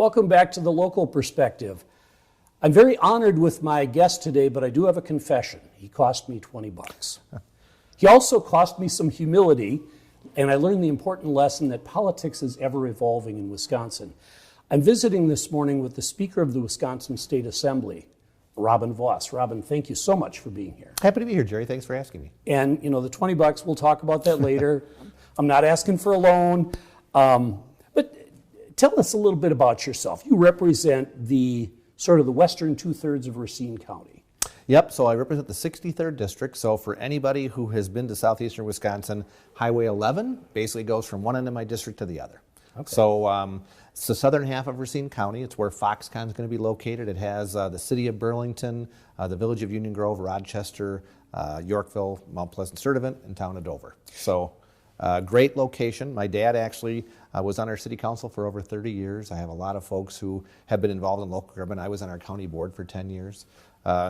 Welcome back to The Local Perspective. I'm very honored with my guest today, but I do have a confession. He cost me 20 bucks. He also cost me some humility, and I learned the important lesson that politics is ever evolving in Wisconsin. I'm visiting this morning with the Speaker of the Wisconsin State Assembly, Robin Vos. Robin, thank you so much for being here. Happy to be here, Jerry. Thanks for asking me. And, the 20 bucks, we'll talk about that later. I'm not asking for a loan. But tell us a little bit about yourself. You represent the western two-thirds of Racine County. Yep, so I represent the 63rd District. So for anybody who has been to southeastern Wisconsin, Highway 11 basically goes from one end of my district to the other. Okay. So it's the southern half of Racine County. It's where Foxconn is going to be located. It has the city of Burlington, the village of Union Grove, Rochester, Yorkville, Mount Pleasant, Sturtevant, and town of Dover. So great location. My dad actually was on our city council for over 30 years. I have a lot of folks who have been involved in local government. I was on our county board for 10 years.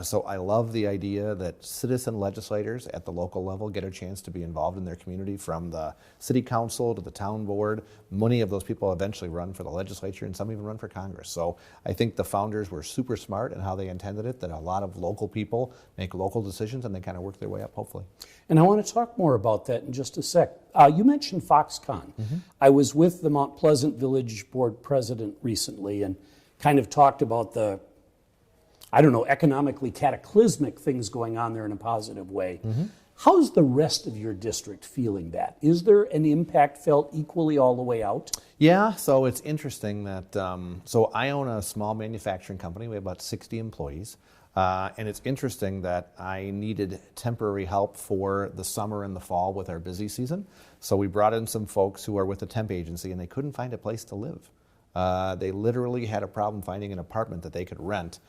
So I love the idea that citizen legislators at the local level get a chance to be involved in their community, from the city council to the town board. Many of those people eventually run for the legislature, and some even run for Congress. So I think the founders were super smart in how they intended it, that a lot of local people make local decisions and they kind of work their way up, hopefully. And I want to talk more about that in just a sec. You mentioned Foxconn. Mm-hmm. I was with the Mount Pleasant Village Board president recently and kind of talked about the economically cataclysmic things going on there in a positive way. Mm-hmm. How's the rest of your district feeling that? Is there an impact felt equally all the way out? Yeah, so it's interesting that, so I own a small manufacturing company. We have about 60 employees. And it's interesting that I needed temporary help for the summer and the fall with our busy season. So we brought in some folks who are with a temp agency, and they couldn't find a place to live. They literally had a problem finding an apartment that they could rent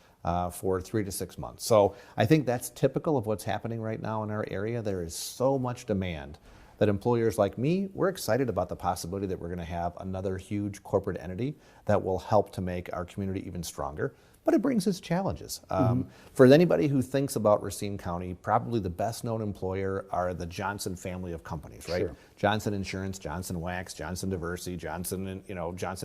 for 3 to 6 months. So I think that's typical of what's happening right now in our area. There is so much demand that employers like me, we're excited about the possibility that we're going to have another huge corporate entity that will help to make our community even stronger. But it brings its challenges. For anybody who thinks about Racine County, probably the best known employer are the Johnson family of companies, right? Sure. Johnson Insurance, Johnson Wax, Johnson Diversity, Johnson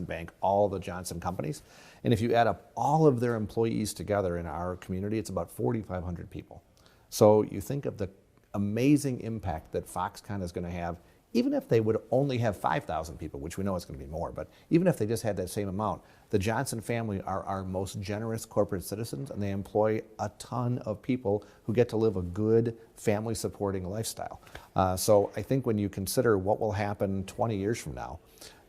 Bank, all the Johnson companies. And if you add up all of their employees together in our community, it's about 4,500 people. So you think of the amazing impact that Foxconn is going to have, even if they would only have 5,000 people, which we know it's going to be more, but even if they just had that same amount, the Johnson family are our most generous corporate citizens, and they employ a ton of people who get to live a good family-supporting lifestyle. So I think when you consider what will happen 20 years from now,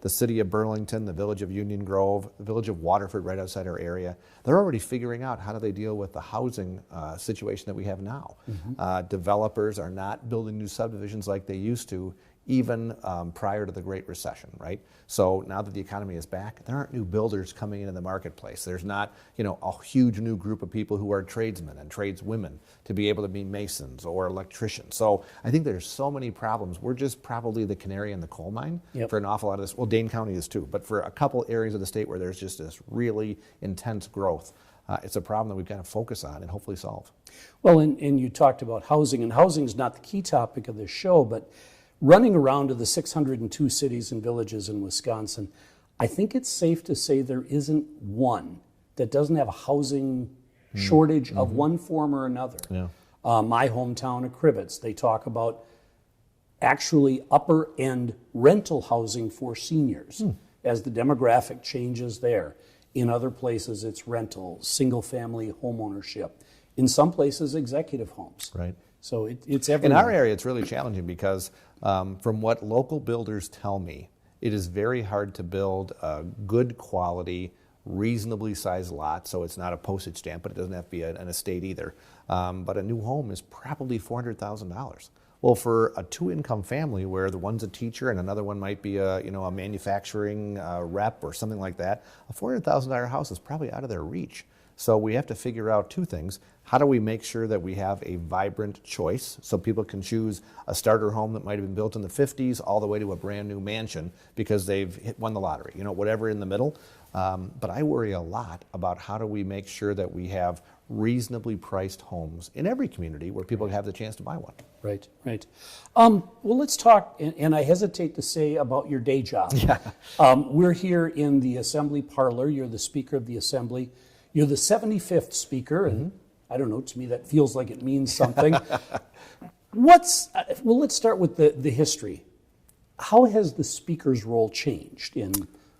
the city of Burlington, the village of Union Grove, the village of Waterford right outside our area, they're already figuring out how do they deal with the housing situation that we have now. Mm-hmm. Developers are not building new subdivisions like they used to, even prior to the Great Recession, right? So now that the economy is back, there aren't new builders coming into the marketplace. There's not, a huge new group of people who are tradesmen and tradeswomen to be able to be masons or electricians. So I think there's so many problems. We're just probably the canary in the coal mine for an awful lot of this. Well, Dane County is too, but for a couple areas of the state where there's just this really intense growth, it's a problem that we've got to focus on and hopefully solve. Well, and you talked about housing, and housing is not the key topic of this show, but running around to the 602 cities and villages in Wisconsin, I think it's safe to say there isn't one that doesn't have a housing shortage of one form or another. Yeah. My hometown of Crivets, they talk about actually upper end rental housing for seniors as the demographic changes there. In other places, it's rental, single family home ownership. In some places, executive homes. Right. So it's everywhere. In our area, it's really challenging because from what local builders tell me, it is very hard to build a good quality, reasonably sized lot, so it's not a postage stamp, but it doesn't have to be an estate either. But a new home is probably $400,000. Well, for a two-income family where the one's a teacher and another one might be a manufacturing rep or something like that, a $400,000 house is probably out of their reach. So we have to figure out two things. How do we make sure that we have a vibrant choice so people can choose a starter home that might have been built in the 50s all the way to a brand new mansion because they've won the lottery, whatever in the middle. But I worry a lot about how do we make sure that we have reasonably priced homes in every community where people have the chance to buy one. Right, right. Well, let's talk, and I hesitate to say about your day job. Yeah. We're here in the Assembly parlor. You're the Speaker of the Assembly. You're the 75th Speaker, and I don't know, to me that feels like it means something. Well, let's start with the history. How has the Speaker's role changed in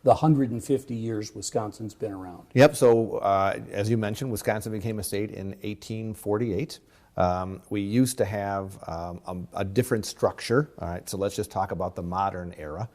the 150 years Wisconsin's been around? Yep, so as you mentioned, Wisconsin became a state in 1848. We used to have a different structure. All right, so let's just talk about the modern era.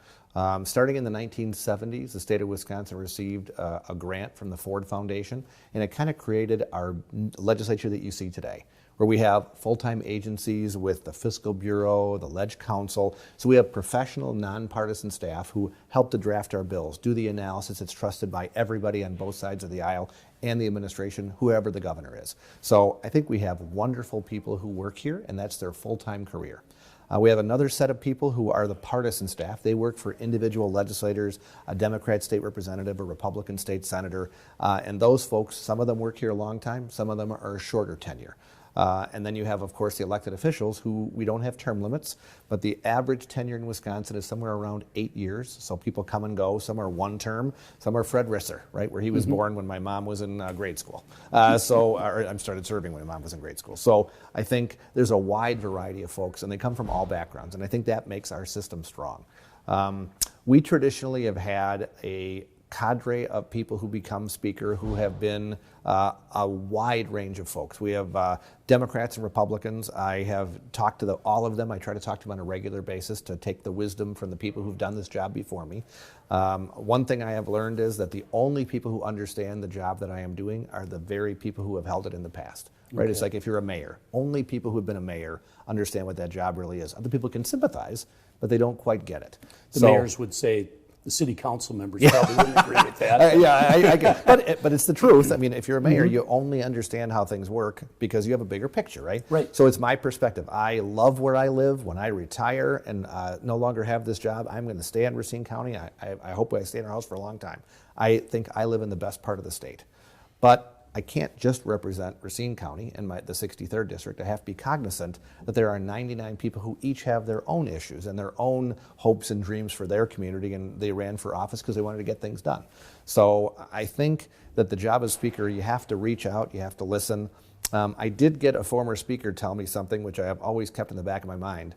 Starting in the 1970s, the state of Wisconsin received a grant from the Ford Foundation, and it kind of created our legislature that you see today, where we have full-time agencies with the Fiscal Bureau, the Ledge Council. So we have professional, nonpartisan staff who help to draft our bills, do the analysis. It's trusted by everybody on both sides of the aisle and the administration, whoever the governor is. So I think we have wonderful people who work here, and that's their full-time career. We have another set of people who are the partisan staff. They work for individual legislators, a Democrat state representative, a Republican state senator, and those folks, some of them work here a long time, some of them are shorter tenure. And then you have, of course, the elected officials who we don't have term limits, but the average tenure in Wisconsin is somewhere around 8 years. So people come and go. Some are one term. Some are Fred Risser, right, where he was born when my mom was in grade school. I started serving when my mom was in grade school. So I think there's a wide variety of folks, and they come from all backgrounds. And I think that makes our system strong. We traditionally have had a cadre of people who become speaker who have been a wide range of folks. We have Democrats and Republicans. I have talked to all of them. I try to talk to them on a regular basis to take the wisdom from the people who've done this job before me. One thing I have learned is that the only people who understand the job that I am doing are the very people who have held it in the past. Right? Okay. It's like if you're a mayor, only people who have been a mayor understand what that job really is. Other people can sympathize, but they don't quite get it. The mayors would say, the city council members probably wouldn't agree with that. I get, but it's the truth. I mean, if you're a mayor, you only understand how things work because you have a bigger picture, right? Right. So it's my perspective. I love where I live. When I retire and no longer have this job, I'm going to stay in Racine County. I hope I stay in our house for a long time. I think I live in the best part of the state. But I can't just represent Racine County and the 63rd district. I have to be cognizant that there are 99 people who each have their own issues and their own hopes and dreams for their community, and they ran for office because they wanted to get things done. So I think that the job of speaker, you have to reach out, you have to listen. I did get a former speaker tell me something which I have always kept in the back of my mind.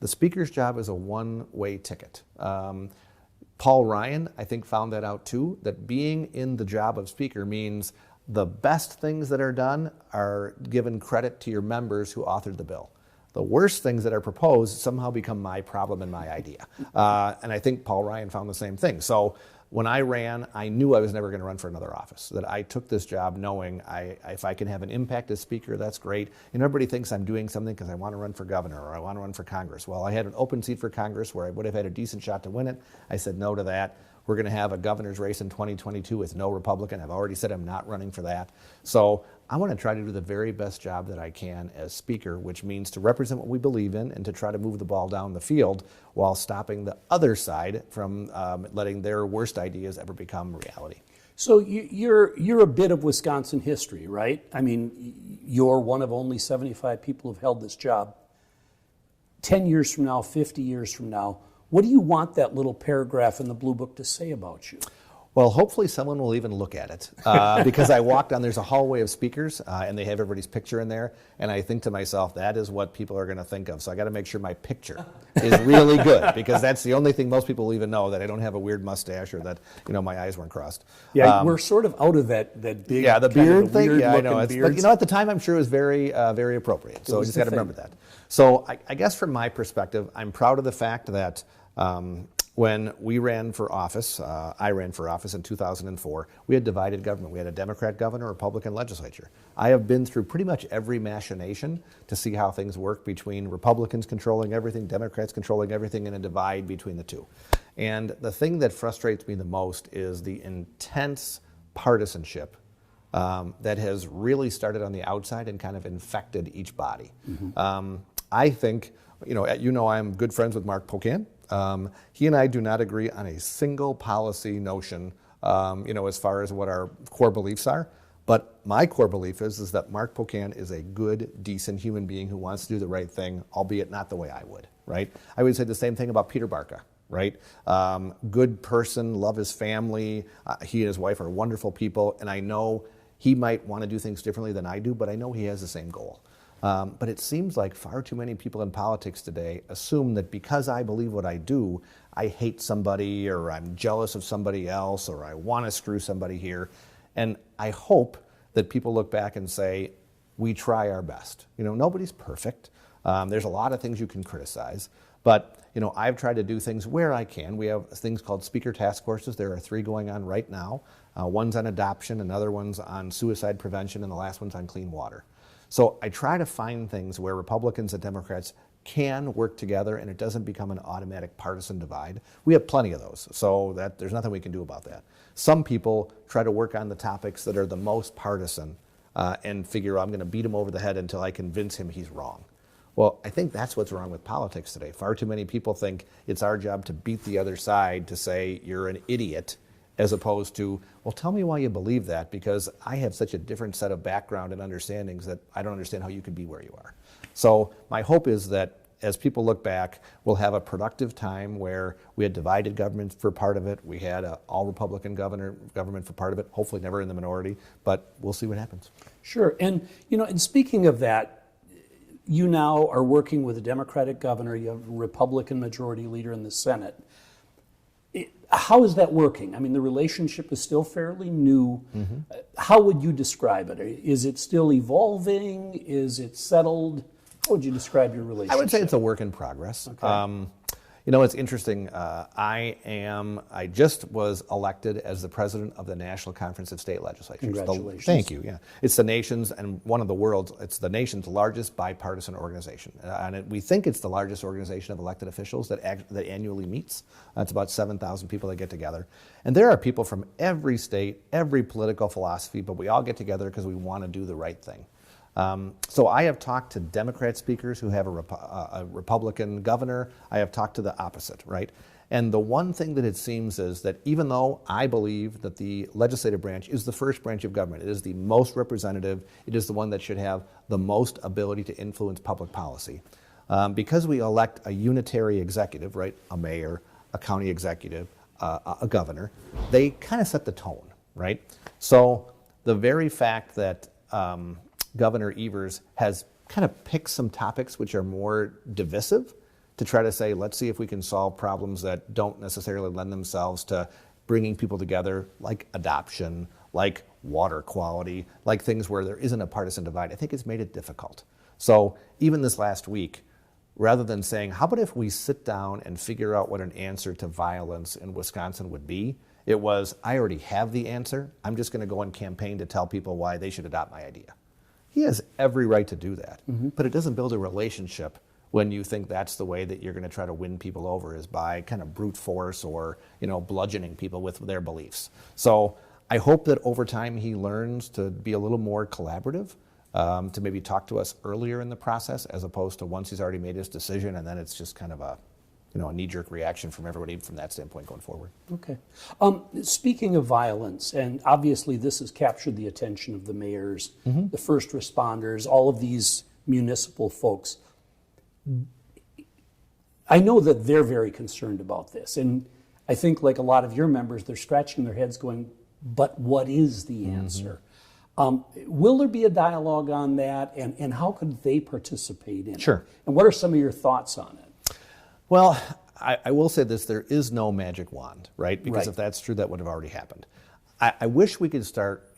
The speaker's job is a one-way ticket. Paul Ryan, I think, found that out too, that being in the job of speaker means the best things that are done are given credit to your members who authored the bill. The worst things that are proposed somehow become my problem and my idea. And I think Paul Ryan found the same thing. So when I ran, I knew I was never going to run for another office, that I took this job knowing if I can have an impact as speaker, that's great. And everybody thinks I'm doing something because I want to run for governor or I want to run for Congress. Well, I had an open seat for Congress where I would have had a decent shot to win it. I said no to that. We're going to have a governor's race in 2022 with no Republican. I've already said I'm not running for that. So I want to try to do the very best job that I can as speaker, which means to represent what we believe in and to try to move the ball down the field while stopping the other side from letting their worst ideas ever become reality. So you're a bit of Wisconsin history, right? I mean, you're one of only 75 people who've held this job. 10 years from now, 50 years from now, what do you want that little paragraph in the Blue Book to say about you? Well, hopefully someone will even look at it because I walk down, there's a hallway of speakers and they have everybody's picture in there. And I think to myself, that is what people are going to think of. So I got to make sure my picture is really good because that's the only thing most people will even know, that I don't have a weird mustache or that, my eyes weren't crossed. Yeah, we're sort of out of that big the beard thing. Yeah, I know. But, at the time, I'm sure it was very, very appropriate. So you just got to remember that. So I guess from my perspective, I'm proud of the fact that when we ran for office, I ran for office in 2004, we had divided government. We had a Democrat governor, Republican legislature. I have been through pretty much every machination to see how things work between Republicans controlling everything, Democrats controlling everything, and a divide between the two. And the thing that frustrates me the most is the intense partisanship that has really started on the outside and kind of infected each body. I think, I'm good friends with Mark Pocan. He and I do not agree on a single policy notion, as far as what our core beliefs are. But my core belief is that Mark Pocan is a good, decent human being who wants to do the right thing, albeit not the way I would, right? I would say the same thing about Peter Barca, right? Good person, love his family. He and his wife are wonderful people, and I know he might want to do things differently than I do, but I know he has the same goal. But it seems like far too many people in politics today assume that because I believe what I do, I hate somebody, or I'm jealous of somebody else, or I want to screw somebody here. And I hope that people look back and say, we try our best. You know, nobody's perfect. There's a lot of things you can criticize. But, you know, I've tried to do things where I can. We have things called speaker task forces. There are 3 going on right now. One's on adoption, another one's on suicide prevention, and the last one's on clean water. So I try to find things where Republicans and Democrats can work together and it doesn't become an automatic partisan divide. We have plenty of those, so that there's nothing we can do about that. Some people try to work on the topics that are the most partisan and figure, I'm going to beat him over the head until I convince him he's wrong. Well, I think that's what's wrong with politics today. Far too many people think it's our job to beat the other side, to say you're an idiot, as opposed to, well, tell me why you believe that, because I have such a different set of background and understandings that I don't understand how you could be where you are. So my hope is that as people look back, we'll have a productive time where we had divided government for part of it. We had an all-Republican government for part of it, hopefully never in the minority, but we'll see what happens. Sure. And, you know, and speaking of that, you now are working with a Democratic governor, you have a Republican majority leader in the Senate. How is that working? I mean, the relationship is still fairly new. Mm-hmm. How would you describe it? Is it still evolving? Is it settled? How would you describe your relationship? I would say it's a work in progress. Okay. You know, it's interesting. I just was elected as the president of the National Conference of State Legislatures. Congratulations. Thank you. Yeah, it's the nation's and one of the world's. It's the nation's largest bipartisan organization, and we think it's the largest organization of elected officials that annually meets. It's about 7,000 people that get together, and there are people from every state, every political philosophy, but we all get together because we want to do the right thing. So I have talked to Democrat speakers who have a Republican governor. I have talked to the opposite, right? And the one thing that it seems is that even though I believe that the legislative branch is the first branch of government, it is the most representative, it is the one that should have the most ability to influence public policy. Because we elect a unitary executive, right, a mayor, a county executive, a governor, they kind of set the tone, right? So the very fact that Governor Evers has kind of picked some topics which are more divisive to try to say, let's see if we can solve problems that don't necessarily lend themselves to bringing people together, like adoption, like water quality, like things where there isn't a partisan divide. I think it's made it difficult. So even this last week, rather than saying, how about if we sit down and figure out what an answer to violence in Wisconsin would be, it was, I already have the answer. I'm just going to go and campaign to tell people why they should adopt my idea. He has every right to do that, but it doesn't build a relationship when you think that's the way that you're going to try to win people over, is by kind of brute force or, you know, bludgeoning people with their beliefs. So I hope that over time he learns to be a little more collaborative, to maybe talk to us earlier in the process, as opposed to once he's already made his decision and then it's just kind of a knee-jerk reaction from everybody from that standpoint going forward. Okay. Speaking of violence, and obviously this has captured the attention of the mayors, the first responders, all of these municipal folks. I know that they're very concerned about this, and I think, like a lot of your members, they're scratching their heads going, but what is the answer? Will there be a dialogue on that, and how could they participate in it? Sure. And what are some of your thoughts on it? Well, I will say this, there is no magic wand, right? Because Right. if that's true, that would have already happened. I wish we could start,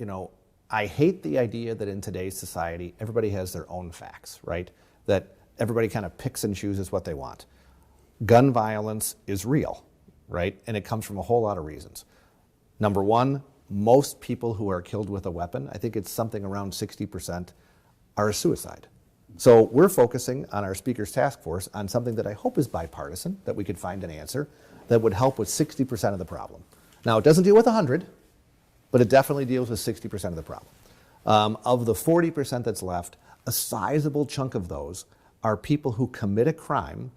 I hate the idea that in today's society, everybody has their own facts, right? That everybody kind of picks and chooses what they want. Gun violence is real, right? And it comes from a whole lot of reasons. Number one, most people who are killed with a weapon, I think it's something around 60%, are a suicide. So we're focusing on our Speaker's Task Force on something that I hope is bipartisan, that we could find an answer that would help with 60% of the problem. Now, it doesn't deal with 100, but it definitely deals with 60% of the problem. Of the 40% that's left, a sizable chunk of those are people who commit a crime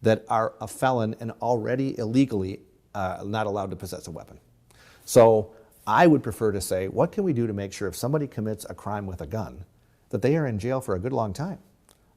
that are a felon and already illegally not allowed to possess a weapon. So I would prefer to say, what can we do to make sure if somebody commits a crime with a gun, that they are in jail for a good long time?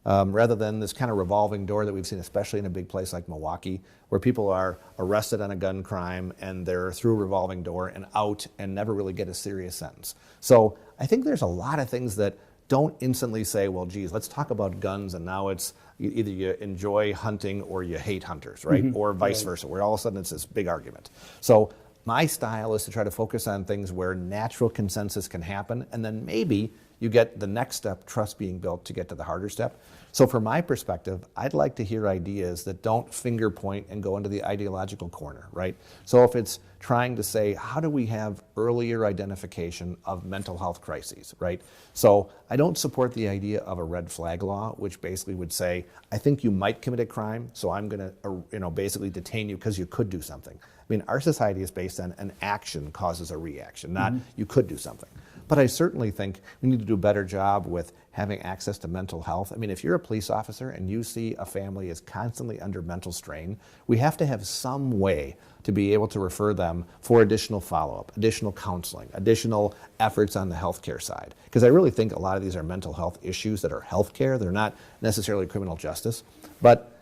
Rather than this kind of revolving door that we've seen, especially in a big place like Milwaukee, where people are arrested on a gun crime and they're through a revolving door and out and never really get a serious sentence. So I think there's a lot of things that don't instantly say, well, geez, let's talk about guns, and now it's either you enjoy hunting or you hate hunters, right? Or vice versa, where all of a sudden it's this big argument. So my style is to try to focus on things where natural consensus can happen, and then maybe you get the next step, trust being built, to get to the harder step. So from my perspective, I'd like to hear ideas that don't finger point and go into the ideological corner, right? So if it's trying to say, how do we have earlier identification of mental health crises, right? So I don't support the idea of a red flag law, which basically would say, I think you might commit a crime, so I'm going to, basically detain you because you could do something. I mean, our society is based on an action causes a reaction, not you could do something. But I certainly think we need to do a better job with having access to mental health. I mean, if you're a police officer and you see a family is constantly under mental strain, we have to have some way to be able to refer them for additional follow-up, additional counseling, additional efforts on the healthcare side. Because I really think a lot of these are mental health issues that are healthcare. They're not necessarily criminal justice. But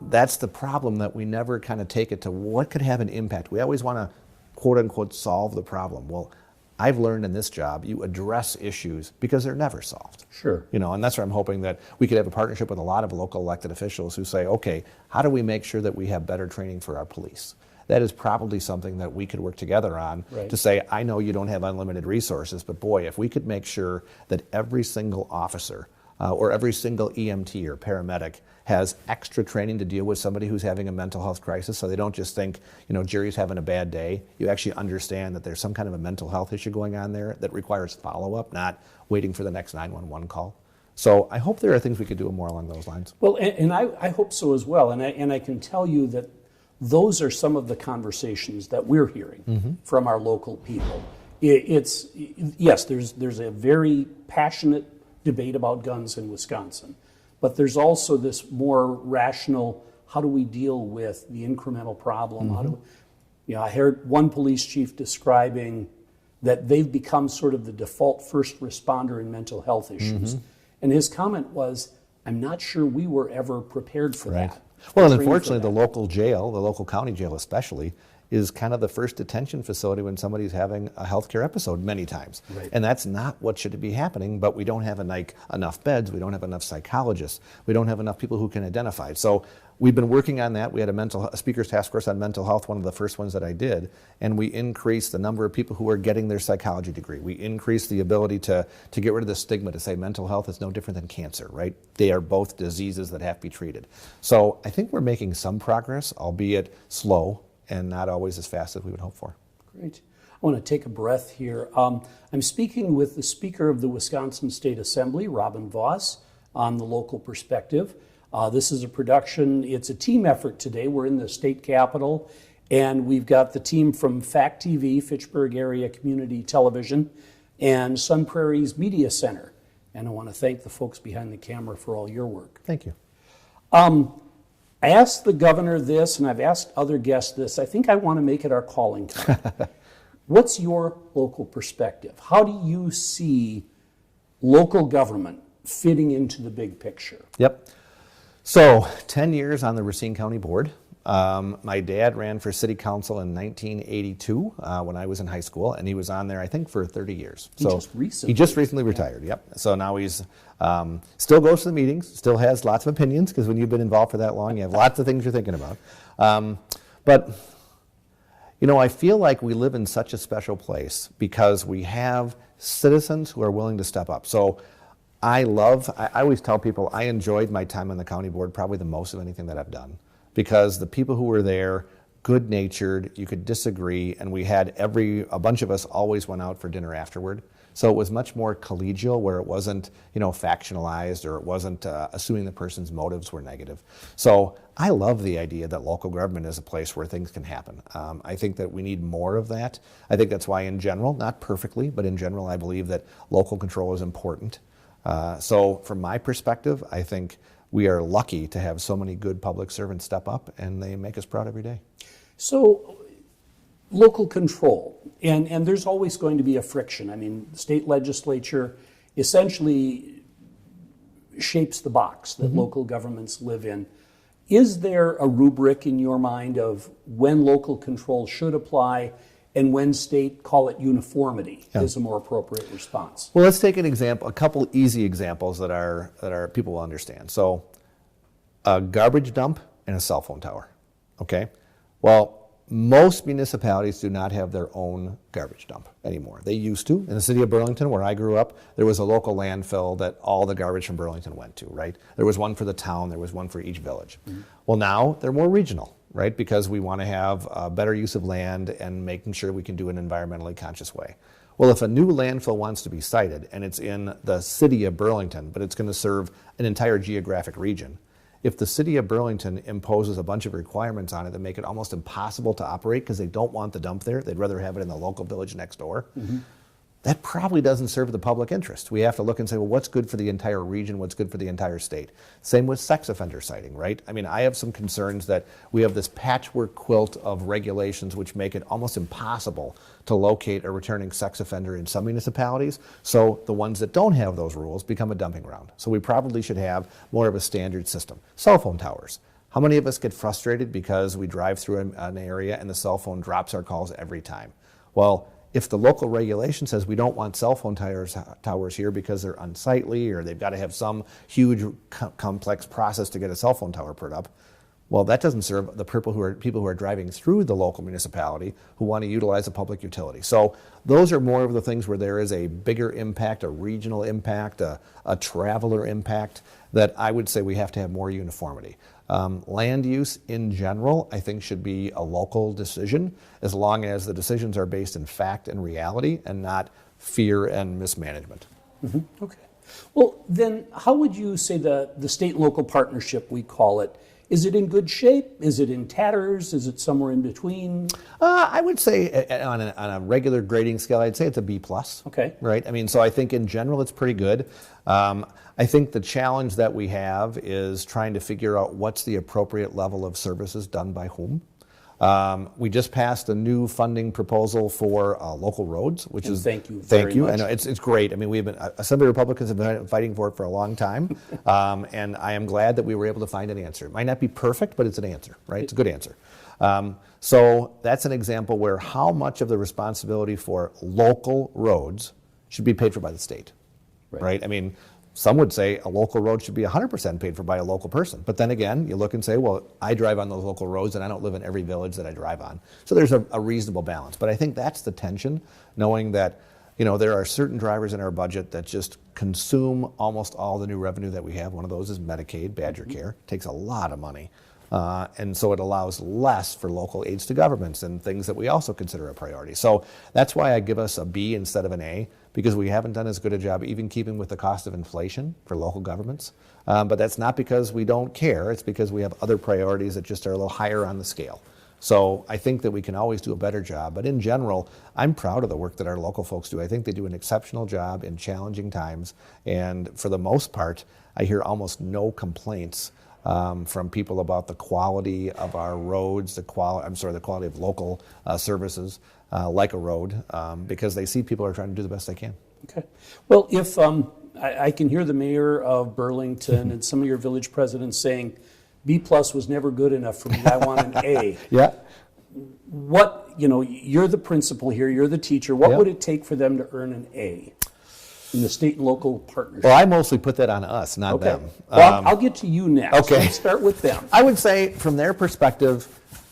that's the problem, that we never kind of take it to what could have an impact. We always want to, quote unquote, solve the problem. Well, I've learned in this job, you address issues because they're never solved. Sure. And that's where I'm hoping that we could have a partnership with a lot of local elected officials who say, okay, how do we make sure that we have better training for our police? That is probably something that we could work together on to say, I know you don't have unlimited resources, but boy, if we could make sure that every single officer or every single EMT or paramedic has extra training to deal with somebody who's having a mental health crisis, so they don't just think, Jerry's having a bad day. You actually understand that there's some kind of a mental health issue going on there that requires follow-up, not waiting for the next 911 call. So I hope there are things we could do more along those lines. Well, and I hope so as well. And I can tell you that those are some of the conversations that we're hearing from our local people. It's yes, there's a very passionate debate about guns in Wisconsin, but there's also this more rational, how do we deal with the incremental problem? How do we, I heard one police chief describing that they've become sort of the default first responder in mental health issues. And his comment was, I'm not sure we were ever prepared for that. Well, and unfortunately, the local jail, the local county jail especially, is kind of the first detention facility when somebody's having a healthcare episode many times. And that's not what should be happening, but we don't have enough beds, we don't have enough psychologists, we don't have enough people who can identify. So we've been working on that. We had a speaker's task force on mental health, one of the first ones that I did, and we increased the number of people who are getting their psychology degree. We increased the ability to get rid of the stigma, to say mental health is no different than cancer, right? They are both diseases that have to be treated. So I think we're making some progress, albeit slow, and not always as fast as we would hope for. Great. I want to take a breath here. I'm speaking with the Speaker of the Wisconsin State Assembly, Robin Vos, on the local perspective. This is a production, it's a team effort today. We're in the state capitol, and we've got the team from FACTv, Fitchburg Area Community Television, and Sun Prairie's Media Center. And I want to thank the folks behind the camera for all your work. Thank you. I asked the governor this, and I've asked other guests this. I think I want to make it our calling card. What's your local perspective? How do you see local government fitting into the big picture? Yep. So 10 years on the Racine County Board. My dad ran for city council in 1982 when I was in high school, and he was on there, I think, for 30 years. He just recently retired, yep. So now he's still goes to the meetings, still has lots of opinions, because when you've been involved for that long, you have lots of things you're thinking about. But I feel like we live in such a special place because we have citizens who are willing to step up. So I always tell people I enjoyed my time on the county board probably the most of anything that I've done, because the people who were there, good-natured, you could disagree, and we had a bunch of us always went out for dinner afterward. So it was much more collegial, where it wasn't, factionalized, or it wasn't assuming the person's motives were negative. So I love the idea that local government is a place where things can happen. I think that we need more of that. I think that's why in general, not perfectly, but in general, I believe that local control is important. So from my perspective, I think we are lucky to have so many good public servants step up, and they make us proud every day. So local control, and there's always going to be a friction. I mean, the state legislature essentially shapes the box that local governments live in. Is there a rubric in your mind of when local control should apply and when state, call it uniformity, is a more appropriate response? Well, let's take an example, a couple easy examples that are people will understand. So, a garbage dump and a cell phone tower. Okay? Well, most municipalities do not have their own garbage dump anymore. They used to. In the city of Burlington, where I grew up, there was a local landfill that all the garbage from Burlington went to, right? There was one for the town, there was one for each village. Well, now they're more regional, right? Because we want to have a better use of land and making sure we can do it in an environmentally conscious way. Well, if a new landfill wants to be sited and it's in the city of Burlington, but it's going to serve an entire geographic region, if the city of Burlington imposes a bunch of requirements on it that make it almost impossible to operate because they don't want the dump there, they'd rather have it in the local village next door, that probably doesn't serve the public interest. We have to look and say, well, what's good for the entire region? What's good for the entire state? Same with sex offender citing, right? I mean, I have some concerns that we have this patchwork quilt of regulations which make it almost impossible to locate a returning sex offender in some municipalities. So the ones that don't have those rules become a dumping ground. So we probably should have more of a standard system. Cell phone towers. How many of us get frustrated because we drive through an area and the cell phone drops our calls every time? Well, if the local regulation says we don't want cell phone towers here because they're unsightly or they've got to have some huge complex process to get a cell phone tower put up, well, that doesn't serve the people who are driving through the local municipality who want to utilize a public utility. So those are more of the things where there is a bigger impact, a regional impact, a traveler impact, that I would say we have to have more uniformity. Land use in general, I think, should be a local decision as long as the decisions are based in fact and reality and not fear and mismanagement. Okay. Well, then how would you say the state-local partnership, we call it, is it in good shape? Is it in tatters? Is it somewhere in between? I would say on a regular grading scale, I'd say it's a B+. Okay. Right? I mean, so I think in general it's pretty good. I think the challenge that we have is trying to figure out what's the appropriate level of services done by whom. We just passed a new funding proposal for local roads, which is thank you very much. I know it's great. I mean, we've been Assembly Republicans have been fighting for it for a long time, and I am glad that we were able to find an answer. It might not be perfect, but it's an answer, right? It's a good answer. So that's an example where how much of the responsibility for local roads should be paid for by the state, right? I mean, some would say a local road should be 100% paid for by a local person. But then again, you look and say, well, I drive on those local roads and I don't live in every village that I drive on. So there's a reasonable balance. But I think that's the tension, knowing that, you know, there are certain drivers in our budget that just consume almost all the new revenue that we have. One of those is Medicaid, Badger Care. It takes a lot of money. And so it allows less for local aids to governments and things that we also consider a priority. So that's why I give us a B instead of an A, because we haven't done as good a job even keeping with the cost of inflation for local governments. But that's not because we don't care, it's because we have other priorities that just are a little higher on the scale. So I think that we can always do a better job. But in general, I'm proud of the work that our local folks do. I think they do an exceptional job in challenging times. And for the most part, I hear almost no complaints from people about the quality of our roads, the quality of local services, like a road, because they see people are trying to do the best they can. Okay. Well, if I can hear the mayor of Burlington and some of your village presidents saying, B+ was never good enough for me, I want an A. Yeah. What, you know, you're the principal here, you're the teacher, what would it take for them to earn an A in the state and local partnership? Well, I mostly put that on us, not them. Well, I'll get to you next. Okay. Let's start with them. I would say, from their perspective,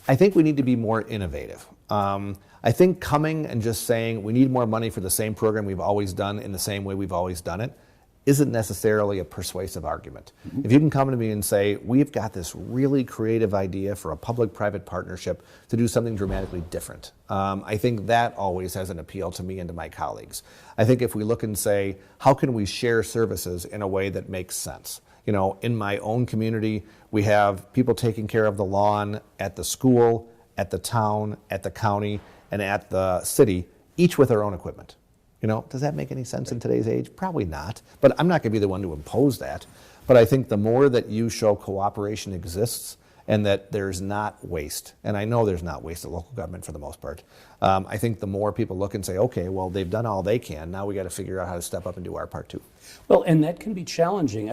I think we need to be more innovative. I think coming and just saying we need more money for the same program we've always done in the same way we've always done it isn't necessarily a persuasive argument. If you can come to me and say, we've got this really creative idea for a public-private partnership to do something dramatically different, I think that always has an appeal to me and to my colleagues. I think if we look and say, how can we share services in a way that makes sense? You know, in my own community, we have people taking care of the lawn at the school, at the town, at the county, and at the city, each with their own equipment. You know, does that make any sense in today's age? Probably not, but I'm not going to be the one to impose that. But I think the more that you show cooperation exists and that there's not waste. And I know there's not waste at local government for the most part. I think the more people look and say, okay, well, they've done all they can, now we got to figure out how to step up and do our part too. Well, and that can be challenging.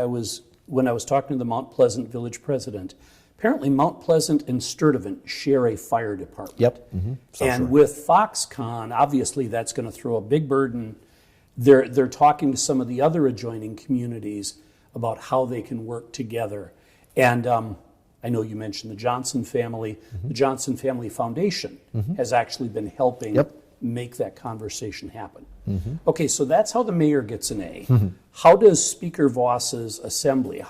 When I was talking to the Mount Pleasant village president, apparently Mount Pleasant and Sturtevant share a fire department. Yep. And with Foxconn, obviously that's going to throw a big burden. They're talking to some of the other adjoining communities about how they can work together. And I know you mentioned the Johnson family. The Johnson Family Foundation has actually been helping make that conversation happen. Okay, so that's how the mayor gets an A. How does Speaker Vos's assembly,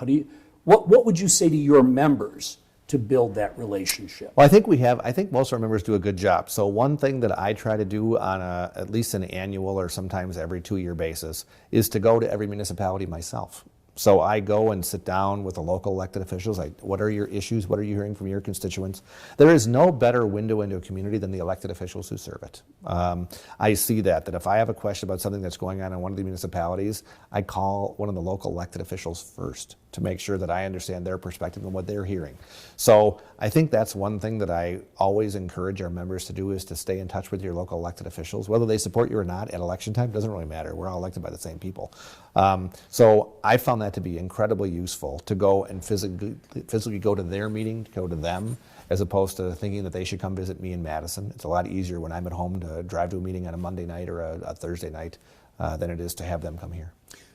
what would you say to your members to build that relationship? Well, I think most of our members do a good job. So one thing that I try to do on at least an annual or sometimes every 2-year basis is to go to every municipality myself. So I go and sit down with the local elected officials. What are your issues? What are you hearing from your constituents? There is no better window into a community than the elected officials who serve it. I see that if I have a question about something that's going on in one of the municipalities, I call one of the local elected officials first to make sure that I understand their perspective and what they're hearing. So I think that's one thing that I always encourage our members to do, is to stay in touch with your local elected officials. Whether they support you or not at election time doesn't really matter. We're all elected by the same people. So I found that to be incredibly useful, to go and physically go to their meeting, to go to them, as opposed to thinking that they should come visit me in Madison. It's a lot easier when I'm at home to drive to a meeting on a Monday night or a Thursday night than it is to have them come here.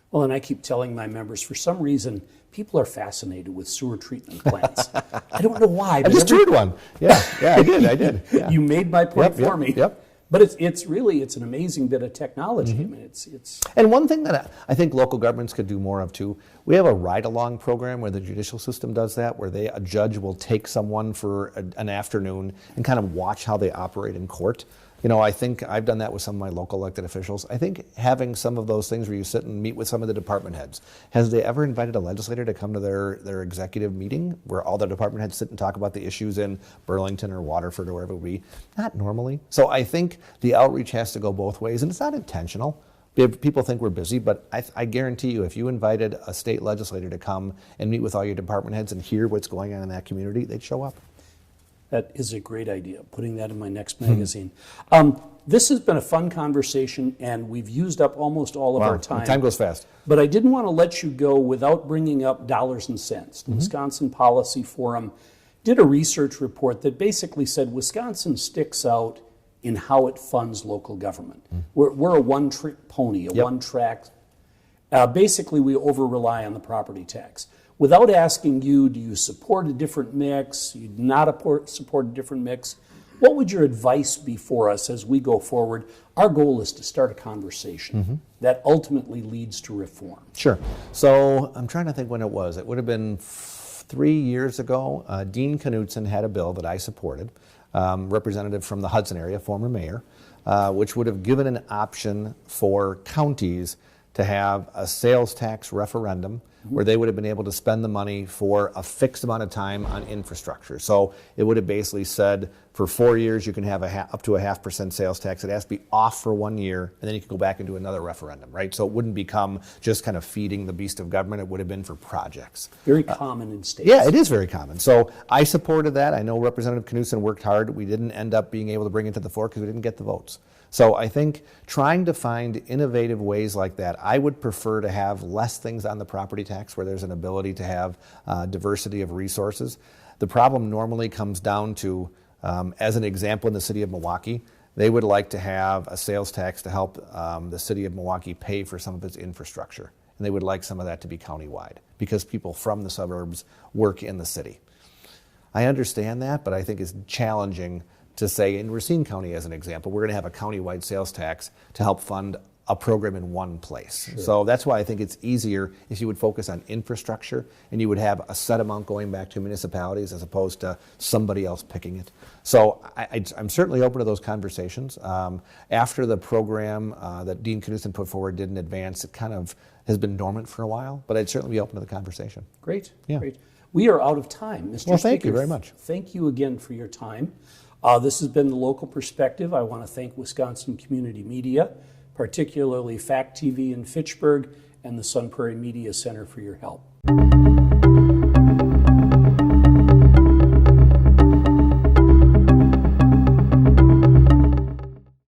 Well, and I keep telling my members, for some reason, people are fascinated with sewer treatment plants. I don't know why. I just toured one. Yeah, I did. Yeah. You made my point for me. Yep. But it's an amazing bit of technology. I mean, it's. And one thing that I think local governments could do more of too, we have a ride-along program where the judicial system does that, where a judge will take someone for an afternoon and kind of watch how they operate in court. You know, I think I've done that with some of my local elected officials. I think having some of those things where you sit and meet with some of the department heads. Has they ever invited a legislator to come to their executive meeting where all the department heads sit and talk about the issues in Burlington or Waterford or wherever it would be? Not normally. So I think the outreach has to go both ways, and it's not intentional. People think we're busy, but I guarantee you, if you invited a state legislator to come and meet with all your department heads and hear what's going on in that community, they'd show up. That is a great idea, putting that in my next magazine. This has been a fun conversation, and we've used up almost all of our time. Time goes fast. But I didn't want to let you go without bringing up dollars and cents. The Wisconsin Policy Forum did a research report that basically said Wisconsin sticks out in how it funds local government. We're a one-trick pony, one-track. Basically, we over-rely on the property tax. Without asking you, do you support a different mix? Do you not support a different mix? What would your advice be for us as we go forward? Our goal is to start a conversation that ultimately leads to reform. Sure. So I'm trying to think when it was. It would have been 3 years ago. Dean Knutson had a bill that I supported, representative from the Hudson area, former mayor, which would have given an option for counties to have a sales tax referendum where they would have been able to spend the money for a fixed amount of time on infrastructure. So it would have basically said for 4 years you can have up to a 0.5% sales tax. It has to be off for 1 year, and then you can go back and do another referendum, right? So it wouldn't become just kind of feeding the beast of government. It would have been for projects. Very common in states. Yeah, it is very common. So I supported that. I know Representative Knutson worked hard. We didn't end up being able to bring it to the floor because we didn't get the votes. So I think trying to find innovative ways like that, I would prefer to have less things on the property tax where there's an ability to have diversity of resources. The problem normally comes down to, as an example in the city of Milwaukee, they would like to have a sales tax to help the city of Milwaukee pay for some of its infrastructure. And they would like some of that to be countywide because people from the suburbs work in the city. I understand that, but I think it's challenging to say, in Racine County as an example, we're going to have a countywide sales tax to help fund a program in one place. Sure. So that's why I think it's easier if you would focus on infrastructure and you would have a set amount going back to municipalities as opposed to somebody else picking it. So I'm certainly open to those conversations. After the program that Dean Knutson put forward didn't advance, it kind of has been dormant for a while, but I'd certainly be open to the conversation. Great, great. We are out of time, Mr. Well, Speaker. thank you very much. Thank you again for your time. This has been The Local Perspective. I want to thank Wisconsin Community Media, particularly FACTv in Fitchburg and the Sun Prairie Media Center for your help.